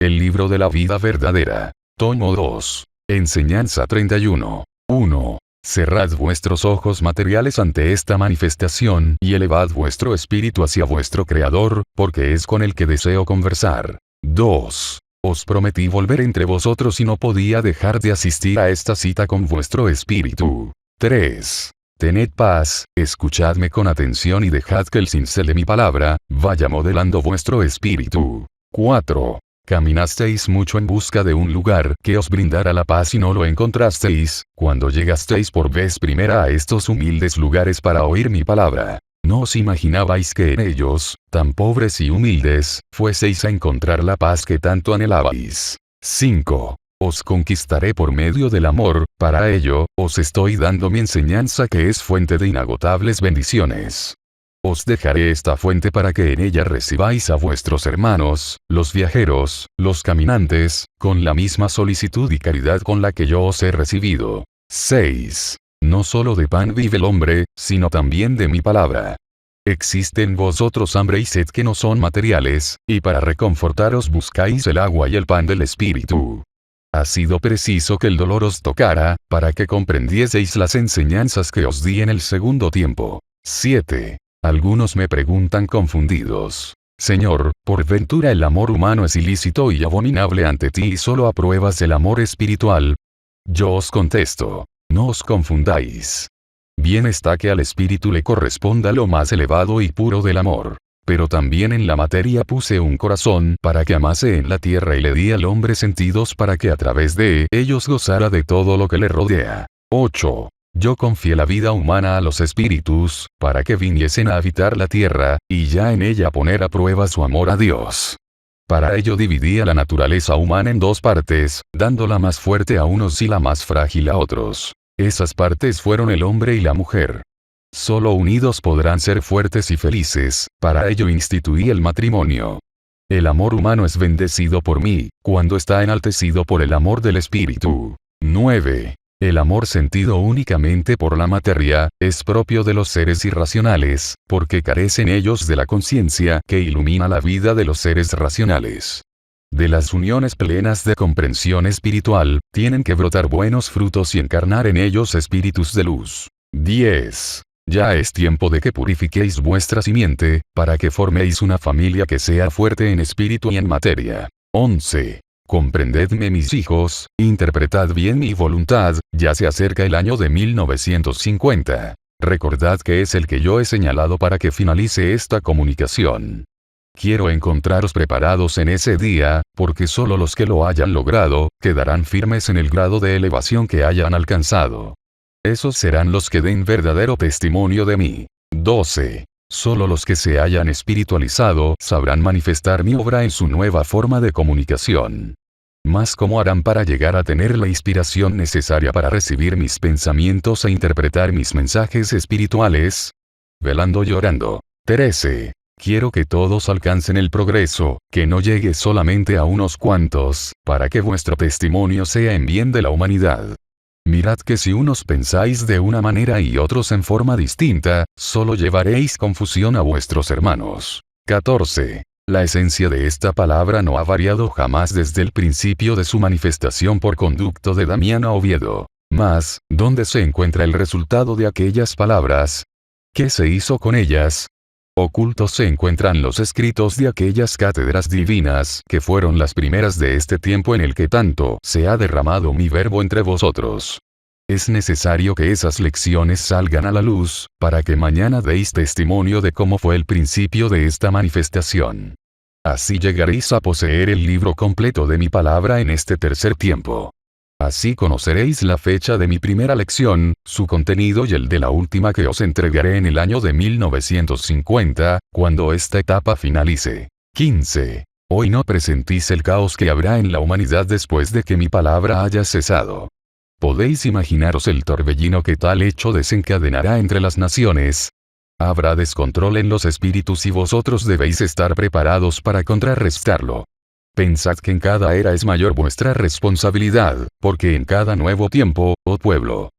El libro de la vida verdadera. Tomo 2. Enseñanza 31. 1. Cerrad vuestros ojos materiales ante esta manifestación y elevad vuestro espíritu hacia vuestro Creador, porque es con el que deseo conversar. 2. Os prometí volver entre vosotros y no podía dejar de asistir a esta cita con vuestro espíritu. 3. Tened paz, escuchadme con atención y dejad que el cincel de mi palabra vaya modelando vuestro espíritu. 4. Caminasteis mucho en busca de un lugar que os brindara la paz y no lo encontrasteis, cuando llegasteis por vez primera a estos humildes lugares para oír mi palabra. No os imaginabais que en ellos, tan pobres y humildes, fueseis a encontrar la paz que tanto anhelabais. 5. Os conquistaré por medio del amor, para ello, os estoy dando mi enseñanza que es fuente de inagotables bendiciones. Os dejaré esta fuente para que en ella recibáis a vuestros hermanos, los viajeros, los caminantes, con la misma solicitud y caridad con la que yo os he recibido. 6. No solo de pan vive el hombre, sino también de mi palabra. Existe en vosotros hambre y sed que no son materiales, y para reconfortaros buscáis el agua y el pan del espíritu. Ha sido preciso que el dolor os tocara, para que comprendieseis las enseñanzas que os di en el segundo tiempo. 7. Algunos me preguntan confundidos: Señor, ¿por ventura el amor humano es ilícito y abominable ante ti y solo apruebas el amor espiritual? Yo os contesto: no os confundáis. Bien está que al espíritu le corresponda lo más elevado y puro del amor. Pero también en la materia puse un corazón para que amase en la tierra y le di al hombre sentidos para que a través de ellos gozara de todo lo que le rodea. 8. Yo confié la vida humana a los espíritus, para que viniesen a habitar la tierra, y ya en ella poner a prueba su amor a Dios. Para ello dividí a la naturaleza humana en dos partes, dando la más fuerte a unos y la más frágil a otros. Esas partes fueron el hombre y la mujer. Solo unidos podrán ser fuertes y felices, para ello instituí el matrimonio. El amor humano es bendecido por mí, cuando está enaltecido por el amor del espíritu. 9. El amor sentido únicamente por la materia, es propio de los seres irracionales, porque carecen ellos de la conciencia que ilumina la vida de los seres racionales. De las uniones plenas de comprensión espiritual, tienen que brotar buenos frutos y encarnar en ellos espíritus de luz. 10. Ya es tiempo de que purifiquéis vuestra simiente, para que forméis una familia que sea fuerte en espíritu y en materia. 11. Comprendedme, mis hijos, interpretad bien mi voluntad, ya se acerca el año de 1950. Recordad que es el que yo he señalado para que finalice esta comunicación. Quiero encontraros preparados en ese día, porque solo los que lo hayan logrado, quedarán firmes en el grado de elevación que hayan alcanzado. Esos serán los que den verdadero testimonio de mí. 12. Solo los que se hayan espiritualizado sabrán manifestar mi obra en su nueva forma de comunicación. Mas ¿cómo harán para llegar a tener la inspiración necesaria para recibir mis pensamientos e interpretar mis mensajes espirituales? Velando y orando. 13. Quiero que todos alcancen el progreso, que no llegue solamente a unos cuantos, para que vuestro testimonio sea en bien de la humanidad. Mirad que si unos pensáis de una manera y otros en forma distinta, solo llevaréis confusión a vuestros hermanos. 14. La esencia de esta palabra no ha variado jamás desde el principio de su manifestación por conducto de Damián a Oviedo. Mas, ¿dónde se encuentra el resultado de aquellas palabras? ¿Qué se hizo con ellas? Ocultos se encuentran los escritos de aquellas cátedras divinas que fueron las primeras de este tiempo en el que tanto se ha derramado mi verbo entre vosotros. Es necesario que esas lecciones salgan a la luz, para que mañana deis testimonio de cómo fue el principio de esta manifestación. Así llegaréis a poseer el libro completo de mi palabra en este tercer tiempo. Así conoceréis la fecha de mi primera lección, su contenido y el de la última que os entregaré en el año de 1950, cuando esta etapa finalice. 15. Hoy no presentís el caos que habrá en la humanidad después de que mi palabra haya cesado. ¿Podéis imaginaros el torbellino que tal hecho desencadenará entre las naciones? Habrá descontrol en los espíritus y vosotros debéis estar preparados para contrarrestarlo. Pensad que en cada era es mayor vuestra responsabilidad, porque en cada nuevo tiempo, oh pueblo,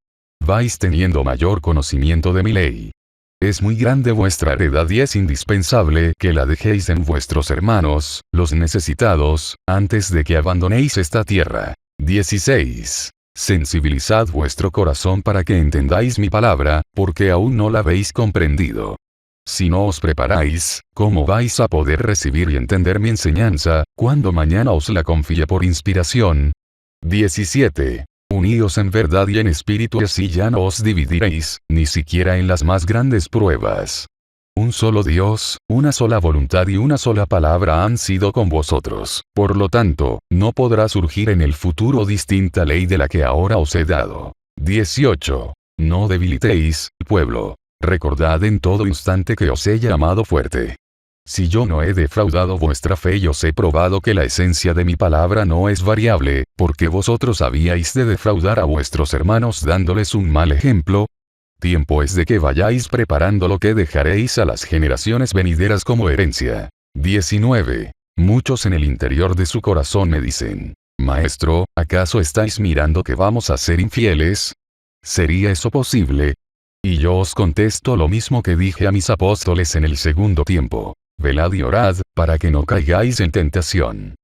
vais teniendo mayor conocimiento de mi ley. Es muy grande vuestra heredad y es indispensable que la dejéis en vuestros hermanos, los necesitados, antes de que abandonéis esta tierra. 16. Sensibilizad vuestro corazón para que entendáis mi palabra, porque aún no la habéis comprendido. Si no os preparáis, ¿cómo vais a poder recibir y entender mi enseñanza, cuando mañana os la confíe por inspiración? 17. Uníos en verdad y en espíritu, y así ya no os dividiréis, ni siquiera en las más grandes pruebas. Un solo Dios, una sola voluntad y una sola palabra han sido con vosotros. Por lo tanto, no podrá surgir en el futuro distinta ley de la que ahora os he dado. 18. No debilitéis, pueblo. Recordad en todo instante que os he llamado fuerte. Si yo no he defraudado vuestra fe y os he probado que la esencia de mi palabra no es variable, porque vosotros habíais de defraudar a vuestros hermanos dándoles un mal ejemplo. Tiempo es de que vayáis preparando lo que dejaréis a las generaciones venideras como herencia. 19. Muchos en el interior de su corazón me dicen: Maestro, ¿acaso estáis mirando que vamos a ser infieles? ¿Sería eso posible? Y yo os contesto lo mismo que dije a mis apóstoles en el segundo tiempo: velad y orad, para que no caigáis en tentación.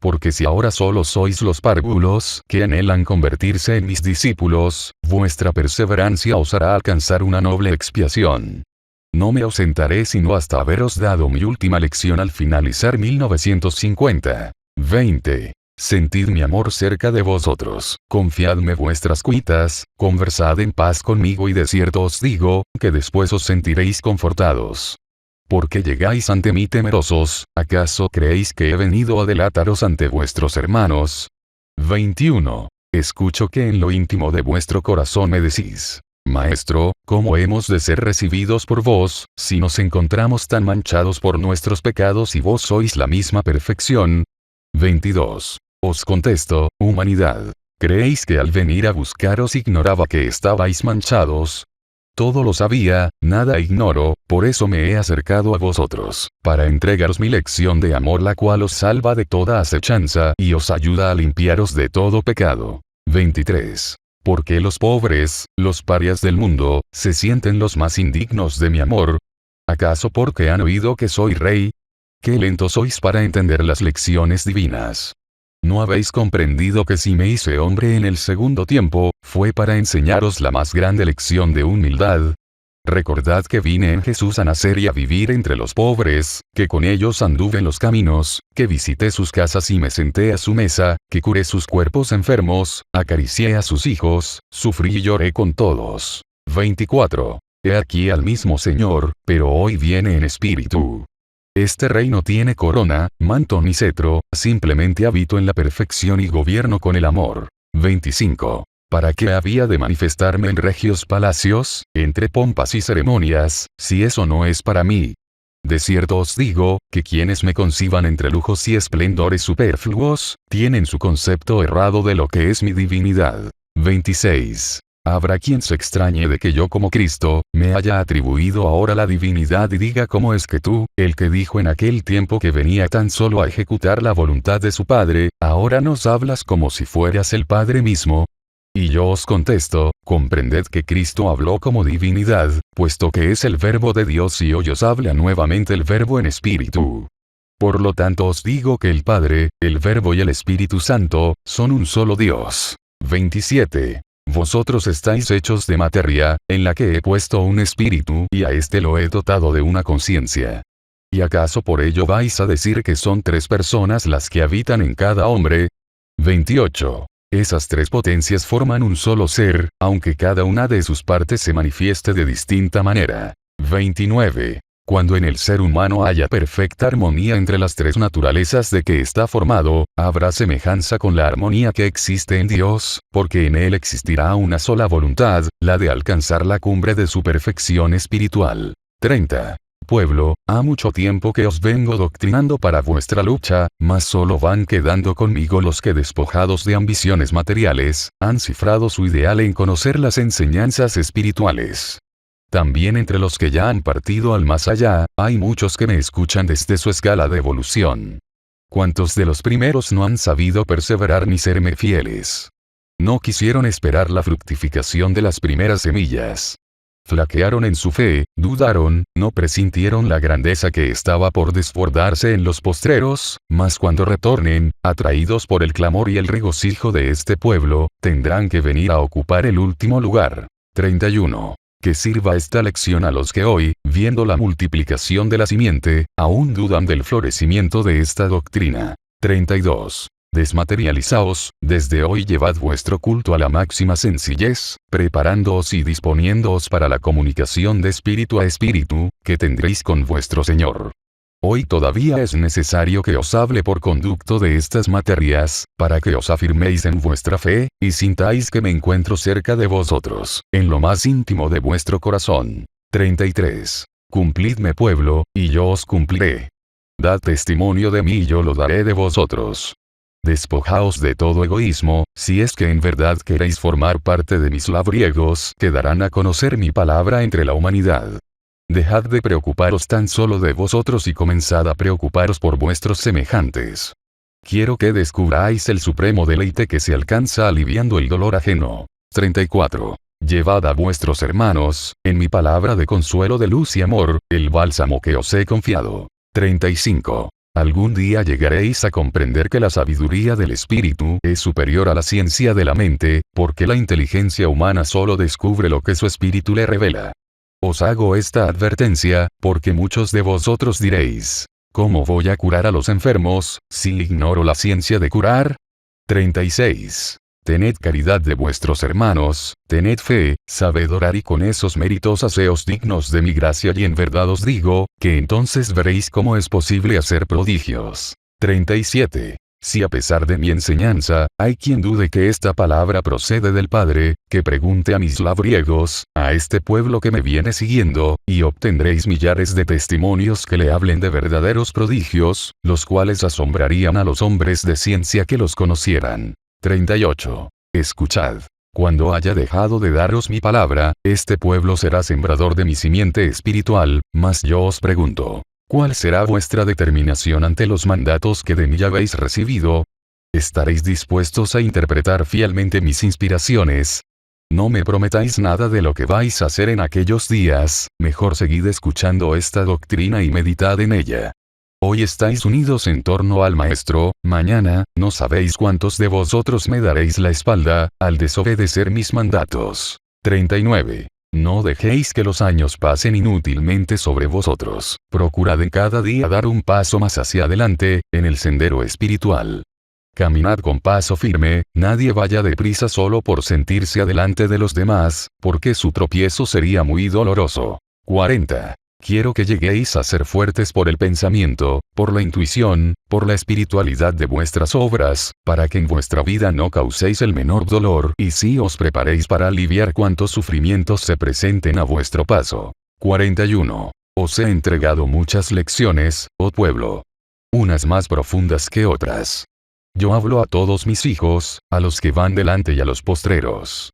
Porque si ahora solo sois los párvulos que anhelan convertirse en mis discípulos, vuestra perseverancia os hará alcanzar una noble expiación. No me ausentaré sino hasta haberos dado mi última lección al finalizar 1950. 20. Sentid mi amor cerca de vosotros, confiadme vuestras cuitas, conversad en paz conmigo y de cierto os digo, que después os sentiréis confortados. ¿Por qué llegáis ante mí temerosos? ¿Acaso creéis que he venido a delataros ante vuestros hermanos? 21. Escucho que en lo íntimo de vuestro corazón me decís: Maestro, ¿cómo hemos de ser recibidos por vos, si nos encontramos tan manchados por nuestros pecados y vos sois la misma perfección? 22. Os contesto, humanidad. ¿Creéis que al venir a buscaros ignoraba que estabais manchados? Todo lo sabía, nada ignoro, por eso me he acercado a vosotros, para entregaros mi lección de amor, la cual os salva de toda acechanza y os ayuda a limpiaros de todo pecado. 23. ¿Por qué los pobres, los parias del mundo, se sienten los más indignos de mi amor? ¿Acaso porque han oído que soy rey? ¡Qué lentos sois para entender las lecciones divinas! ¿No habéis comprendido que si me hice hombre en el segundo tiempo, fue para enseñaros la más grande lección de humildad? Recordad que vine en Jesús a nacer y a vivir entre los pobres, que con ellos anduve en los caminos, que visité sus casas y me senté a su mesa, que curé sus cuerpos enfermos, acaricié a sus hijos, sufrí y lloré con todos. 24. He aquí al mismo Señor, pero hoy viene en espíritu. Este rey no tiene corona, manto ni cetro, simplemente habito en la perfección y gobierno con el amor. 25. ¿Para qué había de manifestarme en regios palacios, entre pompas y ceremonias, si eso no es para mí? De cierto os digo, que quienes me conciban entre lujos y esplendores superfluos, tienen su concepto errado de lo que es mi divinidad. 26. Habrá quien se extrañe de que yo como Cristo, me haya atribuido ahora la divinidad y diga: ¿cómo es que tú, el que dijo en aquel tiempo que venía tan solo a ejecutar la voluntad de su Padre, ahora nos hablas como si fueras el Padre mismo? Y yo os contesto: comprended que Cristo habló como divinidad, puesto que es el Verbo de Dios y hoy os habla nuevamente el Verbo en espíritu. Por lo tanto os digo que el Padre, el Verbo y el Espíritu Santo, son un solo Dios. 27. Vosotros estáis hechos de materia, en la que he puesto un espíritu y a éste lo he dotado de una conciencia. ¿Y acaso por ello vais a decir que son 3 personas las que habitan en cada hombre? 28. Esas 3 potencias forman un solo ser, aunque cada una de sus partes se manifieste de distinta manera. 29. Cuando en el ser humano haya perfecta armonía entre las 3 naturalezas de que está formado, habrá semejanza con la armonía que existe en Dios, porque en Él existirá una sola voluntad, la de alcanzar la cumbre de su perfección espiritual. 30. Pueblo, ha mucho tiempo que os vengo doctrinando para vuestra lucha, mas solo van quedando conmigo los que, despojados de ambiciones materiales, han cifrado su ideal en conocer las enseñanzas espirituales. También entre los que ya han partido al más allá, hay muchos que me escuchan desde su escala de evolución. ¿Cuántos de los primeros no han sabido perseverar ni serme fieles? No quisieron esperar la fructificación de las primeras semillas. Flaquearon en su fe, dudaron, no presintieron la grandeza que estaba por desbordarse en los postreros, mas cuando retornen, atraídos por el clamor y el regocijo de este pueblo, tendrán que venir a ocupar el último lugar. 31. Que sirva esta lección a los que hoy, viendo la multiplicación de la simiente, aún dudan del florecimiento de esta doctrina. 32. Desmaterializaos, desde hoy llevad vuestro culto a la máxima sencillez, preparándoos y disponiéndoos para la comunicación de espíritu a espíritu, que tendréis con vuestro Señor. Hoy todavía es necesario que os hable por conducto de estas materias, para que os afirméis en vuestra fe, y sintáis que me encuentro cerca de vosotros, en lo más íntimo de vuestro corazón. 33. Cumplidme pueblo, y yo os cumpliré. Dad testimonio de mí y yo lo daré de vosotros. Despojaos de todo egoísmo, si es que en verdad queréis formar parte de mis labriegos que darán a conocer mi palabra entre la humanidad. Dejad de preocuparos tan solo de vosotros y comenzad a preocuparos por vuestros semejantes. Quiero que descubráis el supremo deleite que se alcanza aliviando el dolor ajeno. 34. Llevad a vuestros hermanos, en mi palabra de consuelo de luz y amor, el bálsamo que os he confiado. 35. Algún día llegaréis a comprender que la sabiduría del espíritu es superior a la ciencia de la mente, porque la inteligencia humana solo descubre lo que su espíritu le revela. Os hago esta advertencia, porque muchos de vosotros diréis, ¿cómo voy a curar a los enfermos, si ignoro la ciencia de curar? 36. Tened caridad de vuestros hermanos, tened fe, sabed orar y con esos méritos haceos dignos de mi gracia y en verdad os digo, que entonces veréis cómo es posible hacer prodigios. 37. Si a pesar de mi enseñanza, hay quien dude que esta palabra procede del Padre, que pregunte a mis labriegos, a este pueblo que me viene siguiendo, y obtendréis millares de testimonios que le hablen de verdaderos prodigios, los cuales asombrarían a los hombres de ciencia que los conocieran. 38. Escuchad. Cuando haya dejado de daros mi palabra, este pueblo será sembrador de mi simiente espiritual, mas yo os pregunto, ¿cuál será vuestra determinación ante los mandatos que de mí habéis recibido? ¿Estaréis dispuestos a interpretar fielmente mis inspiraciones? No me prometáis nada de lo que vais a hacer en aquellos días, mejor seguid escuchando esta doctrina y meditad en ella. Hoy estáis unidos en torno al Maestro, mañana, no sabéis cuántos de vosotros me daréis la espalda, al desobedecer mis mandatos. 39. No dejéis que los años pasen inútilmente sobre vosotros, procurad en cada día dar un paso más hacia adelante, en el sendero espiritual. Caminad con paso firme, nadie vaya deprisa solo por sentirse adelante de los demás, porque su tropiezo sería muy doloroso. 40. Quiero que lleguéis a ser fuertes por el pensamiento, por la intuición, por la espiritualidad de vuestras obras, para que en vuestra vida no causéis el menor dolor y sí os preparéis para aliviar cuantos sufrimientos se presenten a vuestro paso. 41. Os he entregado muchas lecciones, oh pueblo. Unas más profundas que otras. Yo hablo a todos mis hijos, a los que van delante y a los postreros.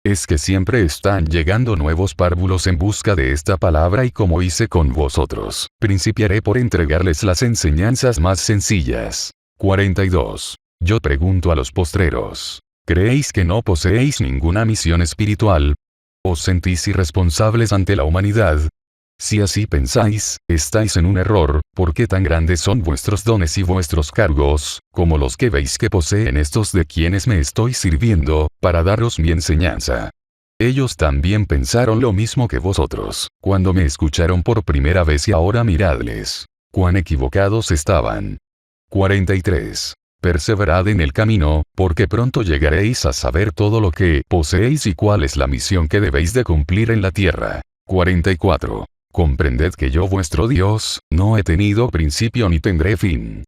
Es que siempre están llegando nuevos párvulos en busca de esta palabra y como hice con vosotros, principiaré por entregarles las enseñanzas más sencillas. 42. Yo pregunto a los postreros, ¿creéis que no poseéis ninguna misión espiritual? ¿Os sentís irresponsables ante la humanidad? Si así pensáis, estáis en un error, porque tan grandes son vuestros dones y vuestros cargos, como los que veis que poseen estos de quienes me estoy sirviendo, para daros mi enseñanza. Ellos también pensaron lo mismo que vosotros, cuando me escucharon por primera vez y ahora miradles. Cuán equivocados estaban. 43. Perseverad en el camino, porque pronto llegaréis a saber todo lo que poseéis y cuál es la misión que debéis de cumplir en la tierra. 44. Comprended que yo vuestro Dios, no he tenido principio ni tendré fin.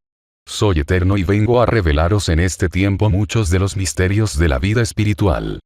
Soy eterno y vengo a revelaros en este tiempo muchos de los misterios de la vida espiritual.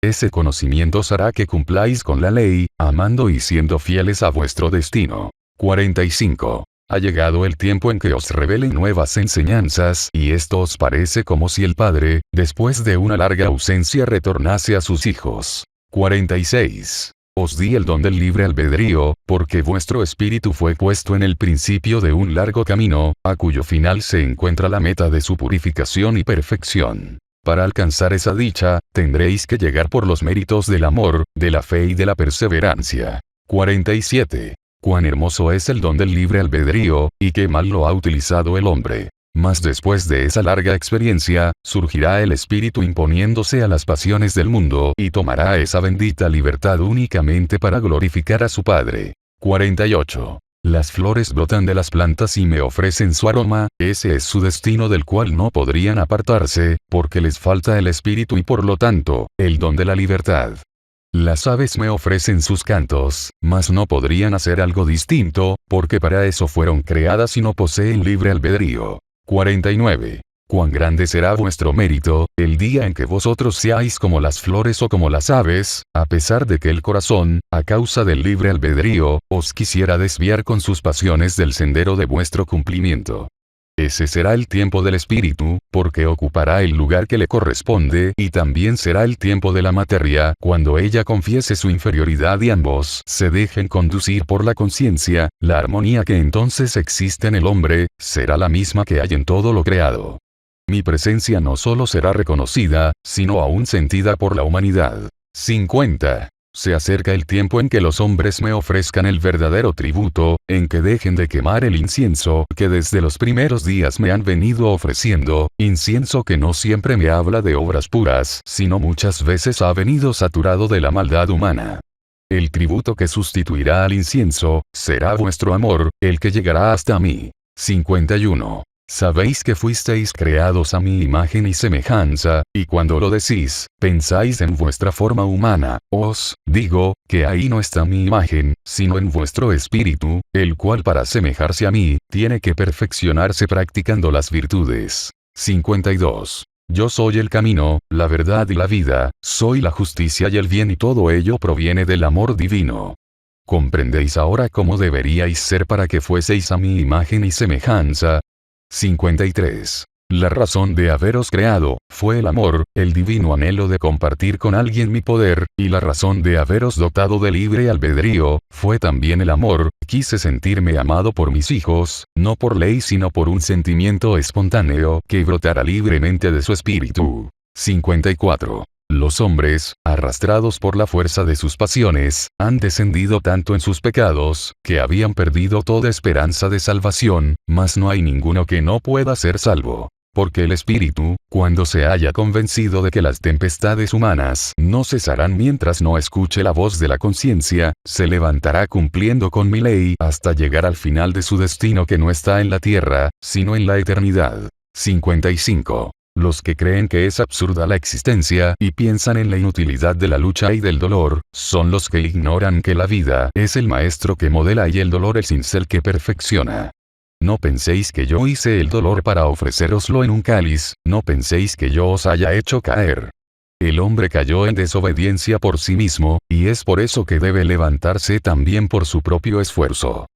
Ese conocimiento os hará que cumpláis con la ley, amando y siendo fieles a vuestro destino. 45. Ha llegado el tiempo en que os revelen nuevas enseñanzas y esto os parece como si el Padre, después de una larga ausencia retornase a sus hijos. 46. Os di el don del libre albedrío, porque vuestro espíritu fue puesto en el principio de un largo camino, a cuyo final se encuentra la meta de su purificación y perfección. Para alcanzar esa dicha, tendréis que llegar por los méritos del amor, de la fe y de la perseverancia. 47. Cuán hermoso es el don del libre albedrío, y qué mal lo ha utilizado el hombre. Mas después de esa larga experiencia, surgirá el espíritu imponiéndose a las pasiones del mundo y tomará esa bendita libertad únicamente para glorificar a su Padre. 48. Las flores brotan de las plantas y me ofrecen su aroma, ese es su destino del cual no podrían apartarse, porque les falta el espíritu y por lo tanto, el don de la libertad. Las aves me ofrecen sus cantos, mas no podrían hacer algo distinto, porque para eso fueron creadas y no poseen libre albedrío. 49. Cuán grande será vuestro mérito, el día en que vosotros seáis como las flores o como las aves, a pesar de que el corazón, a causa del libre albedrío, os quisiera desviar con sus pasiones del sendero de vuestro cumplimiento. Ese será el tiempo del espíritu, porque ocupará el lugar que le corresponde, y también será el tiempo de la materia, cuando ella confiese su inferioridad y ambos se dejen conducir por la conciencia, la armonía que entonces existe en el hombre, será la misma que hay en todo lo creado. Mi presencia no solo será reconocida, sino aún sentida por la humanidad. 50. Se acerca el tiempo en que los hombres me ofrezcan el verdadero tributo, en que dejen de quemar el incienso que desde los primeros días me han venido ofreciendo, incienso que no siempre me habla de obras puras, sino muchas veces ha venido saturado de la maldad humana. El tributo que sustituirá al incienso, será vuestro amor, el que llegará hasta mí. 51. Sabéis que fuisteis creados a mi imagen y semejanza, y cuando lo decís, pensáis en vuestra forma humana, os digo, que ahí no está mi imagen, sino en vuestro espíritu, el cual para asemejarse a mí, tiene que perfeccionarse practicando las virtudes. 52. Yo soy el camino, la verdad y la vida, soy la justicia y el bien y todo ello proviene del amor divino. ¿Comprendéis ahora cómo deberíais ser para que fueseis a mi imagen y semejanza? 53. La razón de haberos creado, fue el amor, el divino anhelo de compartir con alguien mi poder, y la razón de haberos dotado de libre albedrío, fue también el amor, quise sentirme amado por mis hijos, no por ley sino por un sentimiento espontáneo que brotara libremente de su espíritu. 54. Los hombres, arrastrados por la fuerza de sus pasiones, han descendido tanto en sus pecados, que habían perdido toda esperanza de salvación, mas no hay ninguno que no pueda ser salvo. Porque el espíritu, cuando se haya convencido de que las tempestades humanas no cesarán mientras no escuche la voz de la conciencia, se levantará cumpliendo con mi ley hasta llegar al final de su destino que no está en la tierra, sino en la eternidad. 55. Los que creen que es absurda la existencia y piensan en la inutilidad de la lucha y del dolor, son los que ignoran que la vida es el maestro que modela y el dolor el cincel que perfecciona. No penséis que yo hice el dolor para ofreceroslo en un cáliz, no penséis que yo os haya hecho caer. El hombre cayó en desobediencia por sí mismo, y es por eso que debe levantarse también por su propio esfuerzo.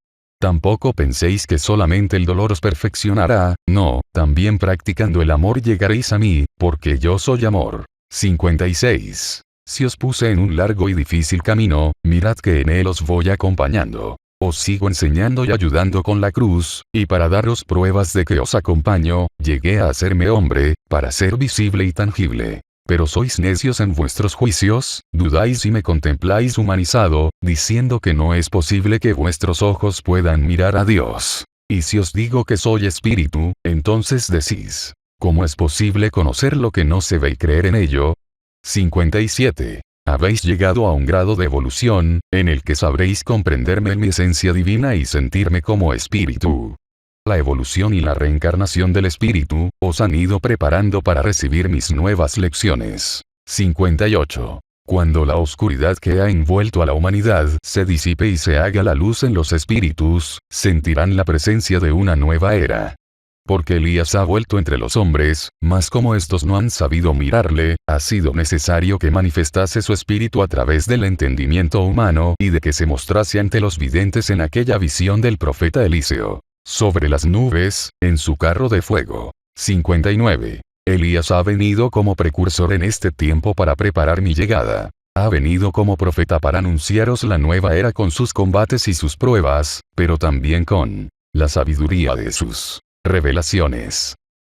Tampoco penséis que solamente el dolor os perfeccionará, no, también practicando el amor llegaréis a mí, porque yo soy amor. 56. Si os puse en un largo y difícil camino, mirad que en él os voy acompañando. Os sigo enseñando y ayudando con la cruz, y para daros pruebas de que os acompaño, llegué a hacerme hombre, para ser visible y tangible. Pero sois necios en vuestros juicios, dudáis y me contempláis humanizado, diciendo que no es posible que vuestros ojos puedan mirar a Dios. Y si os digo que soy espíritu, entonces decís, ¿cómo es posible conocer lo que no se ve y creer en ello? 57. Habéis llegado a un grado de evolución, en el que sabréis comprenderme en mi esencia divina y sentirme como espíritu. La evolución y la reencarnación del espíritu, os han ido preparando para recibir mis nuevas lecciones. 58. Cuando la oscuridad que ha envuelto a la humanidad se disipe y se haga la luz en los espíritus, sentirán la presencia de una nueva era. Porque Elías ha vuelto entre los hombres, mas como estos no han sabido mirarle, ha sido necesario que manifestase su espíritu a través del entendimiento humano y de que se mostrase ante los videntes en aquella visión del profeta Eliseo. Sobre las nubes, en su carro de fuego. 59. Elías ha venido como precursor en este tiempo para preparar mi llegada. Ha venido como profeta para anunciaros la nueva era con sus combates y sus pruebas, pero también con la sabiduría de sus revelaciones.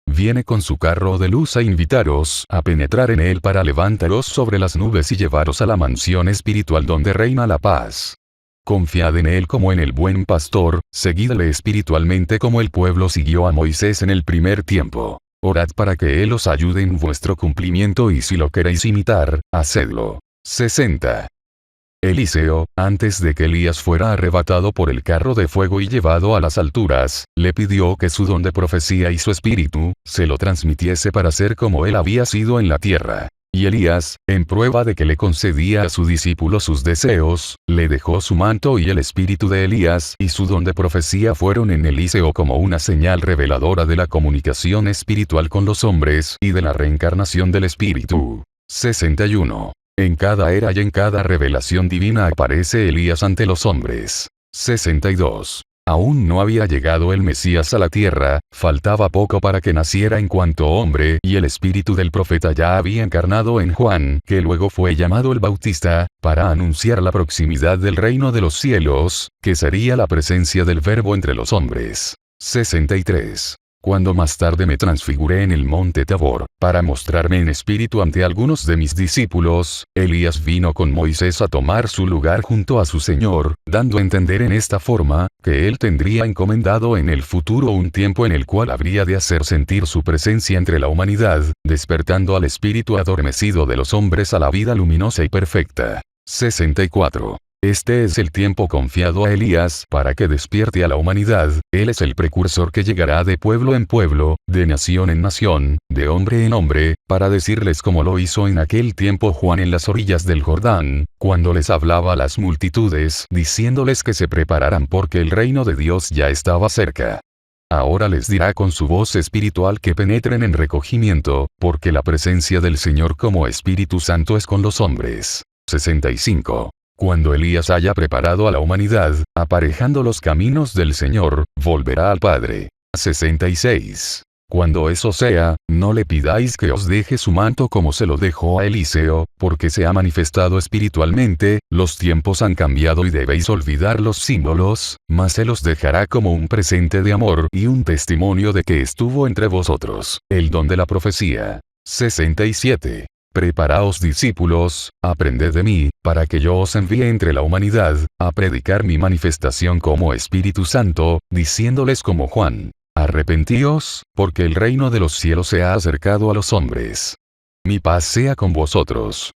viene con su carro de luz a invitaros a penetrar en él para levantaros sobre las nubes y llevaros a la mansión espiritual donde reina la paz. Confiad en él como en el buen pastor, seguidle espiritualmente como el pueblo siguió a Moisés en el primer tiempo. Orad para que él os ayude en vuestro cumplimiento y si lo queréis imitar, hacedlo. 60. Eliseo, antes de que Elías fuera arrebatado por el carro de fuego y llevado a las alturas, le pidió que su don de profecía y su espíritu, se lo transmitiese para ser como él había sido en la tierra. Y Elías, en prueba de que le concedía a su discípulo sus deseos, le dejó su manto y el espíritu de Elías y su don de profecía fueron en Eliseo como una señal reveladora de la comunicación espiritual con los hombres y de la reencarnación del espíritu. 61. En cada era y en cada revelación divina aparece Elías ante los hombres. 62. Aún no había llegado el Mesías a la tierra, faltaba poco para que naciera en cuanto hombre y el espíritu del profeta ya había encarnado en Juan, que luego fue llamado el Bautista, para anunciar la proximidad del reino de los cielos, que sería la presencia del Verbo entre los hombres. 63. Cuando más tarde me transfiguré en el monte Tabor, para mostrarme en espíritu ante algunos de mis discípulos, Elías vino con Moisés a tomar su lugar junto a su Señor, dando a entender en esta forma, que él tendría encomendado en el futuro un tiempo en el cual habría de hacer sentir su presencia entre la humanidad, despertando al espíritu adormecido de los hombres a la vida luminosa y perfecta. 64. Este es el tiempo confiado a Elías para que despierte a la humanidad, él es el precursor que llegará de pueblo en pueblo, de nación en nación, de hombre en hombre, para decirles como lo hizo en aquel tiempo Juan en las orillas del Jordán, cuando les hablaba a las multitudes, diciéndoles que se prepararan porque el reino de Dios ya estaba cerca. Ahora les dirá con su voz espiritual que penetren en recogimiento, porque la presencia del Señor como Espíritu Santo es con los hombres. 65. Cuando Elías haya preparado a la humanidad, aparejando los caminos del Señor, volverá al Padre. 66. Cuando eso sea, no le pidáis que os deje su manto como se lo dejó a Eliseo, porque se ha manifestado espiritualmente, los tiempos han cambiado y debéis olvidar los símbolos, mas él os dejará como un presente de amor y un testimonio de que estuvo entre vosotros, el don de la profecía. 67. Preparaos discípulos, aprended de mí, para que yo os envíe entre la humanidad, a predicar mi manifestación como Espíritu Santo, diciéndoles como Juan: arrepentíos, porque el reino de los cielos se ha acercado a los hombres. Mi paz sea con vosotros.